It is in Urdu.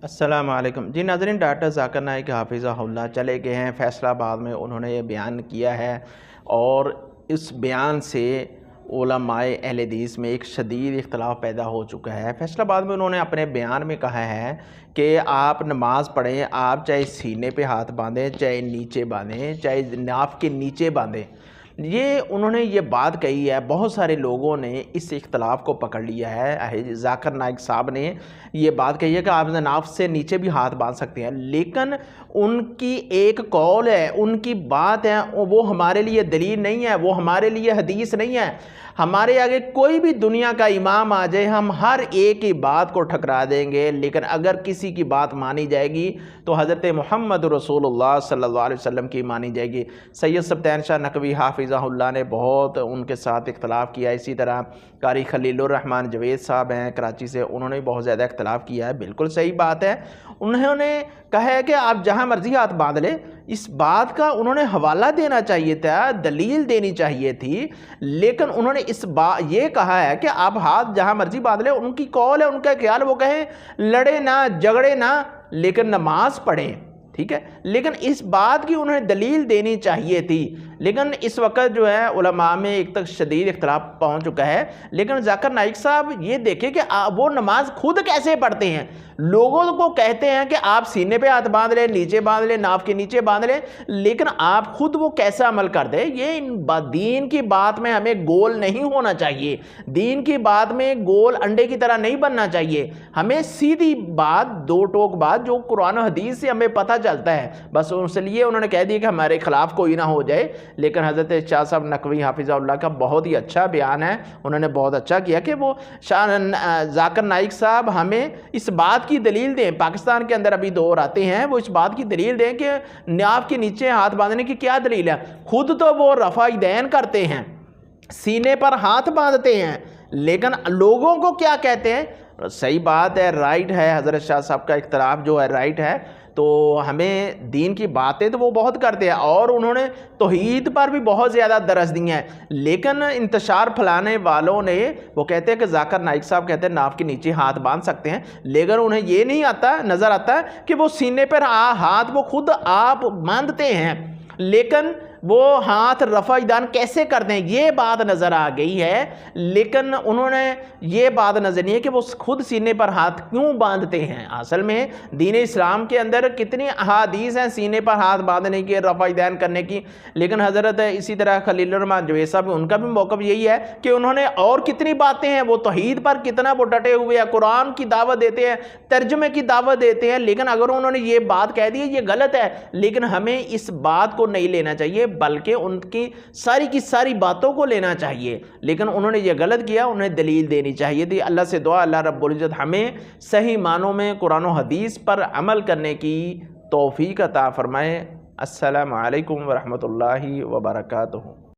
السلام علیکم جی ناظرین، ڈاکٹر ذاکر نائک حافظہ اللہ چلے گئے ہیں فیصل آباد میں. انہوں نے یہ بیان کیا ہے اور اس بیان سے علماء اہل حدیث میں ایک شدید اختلاف پیدا ہو چکا ہے. فیصل آباد میں انہوں نے اپنے بیان میں کہا ہے کہ آپ نماز پڑھیں، آپ چاہے سینے پہ ہاتھ باندھیں، چاہے نیچے باندھیں، چاہے ناف کے نیچے باندھیں. یہ انہوں نے یہ بات کہی ہے. بہت سارے لوگوں نے اس اختلاف کو پکڑ لیا ہے. ذاکر نائک صاحب نے یہ بات کہی ہے کہ آپ ناف سے نیچے بھی ہاتھ باندھ سکتے ہیں، لیکن ان کی ایک قول ہے، ان کی بات ہے، وہ ہمارے لیے دلیل نہیں ہے، وہ ہمارے لیے حدیث نہیں ہے. ہمارے آگے کوئی بھی دنیا کا امام آ جائے، ہم ہر ایک کی بات کو ٹھکرا دیں گے، لیکن اگر کسی کی بات مانی جائے گی تو حضرت محمد رسول اللہ صلی اللہ علیہ وسلم کی مانی جائے گی. سید سبطین شاہ نقوی حافظہ اللہ نے بہت ان کے ساتھ اختلاف کیا. اسی طرح قاری خلیل الرحمن جوید صاحب ہیں کراچی سے، انہوں نے بہت زیادہ اختلاف کیا ہے. بالکل صحیح بات ہے. انہوں نے کہا ہے کہ آپ جہاں مرضی ہاتھ باندھ لیں. اس بات کا انہوں نے حوالہ دینا چاہیے تھا، دلیل دینی چاہیے تھی، لیکن انہوں نے یہ کہا ہے کہ آپ ہاتھ جہاں مرضی باندھ لیں. ان کی قول ہے، ان کا خیال، وہ کہیں لڑے نہ جھگڑے نہ لیکن نماز پڑھیں. ٹھیک ہے، لیکن اس بات کی انہیں دلیل دینی چاہیے تھی. لیکن اس وقت جو ہے علماء میں ایک تک شدید اختلاف پہنچ چکا ہے. لیکن ذاکر نائک صاحب یہ دیکھیں کہ وہ نماز خود کیسے پڑھتے ہیں. لوگوں کو کہتے ہیں کہ آپ سینے پہ ہاتھ باندھ لیں، نیچے باندھ لیں، ناف کے نیچے باندھ لیں، لیکن آپ خود وہ کیسا عمل کر دیں. یہ دین کی بات میں ہمیں گول نہیں ہونا چاہیے. دین کی بات میں گول انڈے کی طرح نہیں بننا چاہیے. ہمیں سیدھی بات، دو ٹوک بات جو قرآن و حدیث سے ہمیں پتہ چلتا ہے، بس اس لیے انہوں نے کہہ دیا کہ ہمارے خلاف کوئی نہ ہو جائے. لیکن حضرت شاہ صاحب نقوی حافظہ اللہ کا بہت ہی اچھا بیان ہے. انہوں نے بہت اچھا کیا کہ وہ ذاکر نائک صاحب ہمیں اس بات کی دلیل دیں. پاکستان کے اندر ابھی دور آتے ہیں، وہ اس بات کی دلیل دیں کہ ناف کے نیچے ہاتھ باندھنے کی کیا دلیل ہے. خود تو وہ رفع دین کرتے ہیں، سینے پر ہاتھ باندھتے ہیں، لیکن لوگوں کو کیا کہتے ہیں. صحیح بات ہے، رائٹ ہے. حضرت شاہ صاحب کا اختلاف جو ہے رائٹ ہے. تو ہمیں دین کی باتیں تو وہ بہت کرتے ہیں اور انہوں نے توحید پر بھی بہت زیادہ درس دی ہیں. لیکن انتشار پھیلانے والوں نے وہ کہتے ہیں کہ ذاکر نائک صاحب کہتے ہیں ناف کے نیچے ہاتھ باندھ سکتے ہیں، لیکن انہیں یہ نہیں آتا، نظر آتا کہ وہ سینے پر ہاتھ وہ خود آپ باندھتے ہیں، لیکن وہ ہاتھ رفع دان کیسے کرتے ہیں یہ بات نظر آ گئی ہے. لیکن انہوں نے یہ بات نظر نہیں ہے کہ وہ خود سینے پر ہاتھ کیوں باندھتے ہیں. اصل میں دین اسلام کے اندر کتنی احادیث ہیں سینے پر ہاتھ باندھنے کی، رفع دین کرنے کی. لیکن حضرت اسی طرح خلیل الرحمن جوید صاحب، ان کا بھی موقف یہی ہے کہ انہوں نے اور کتنی باتیں ہیں، وہ توحید پر کتنا وہ ڈٹے ہوئے ہیں، قرآن کی دعوت دیتے ہیں، ترجمے کی دعوت دیتے ہیں. لیکن اگر انہوں نے یہ بات کہہ دی یہ غلط ہے، لیکن ہمیں اس بات کو نہیں لینا چاہیے بلکہ ان کی ساری باتوں کو لینا چاہیے. لیکن انہوں نے یہ غلط کیا، انہیں دلیل دینی چاہیے تھی. اللہ سے دعا اللہ رب العزت ہمیں صحیح معنوں میں قرآن و حدیث پر عمل کرنے کی توفیق عطا فرمائے. السلام علیکم ورحمۃ اللہ وبرکاتہ.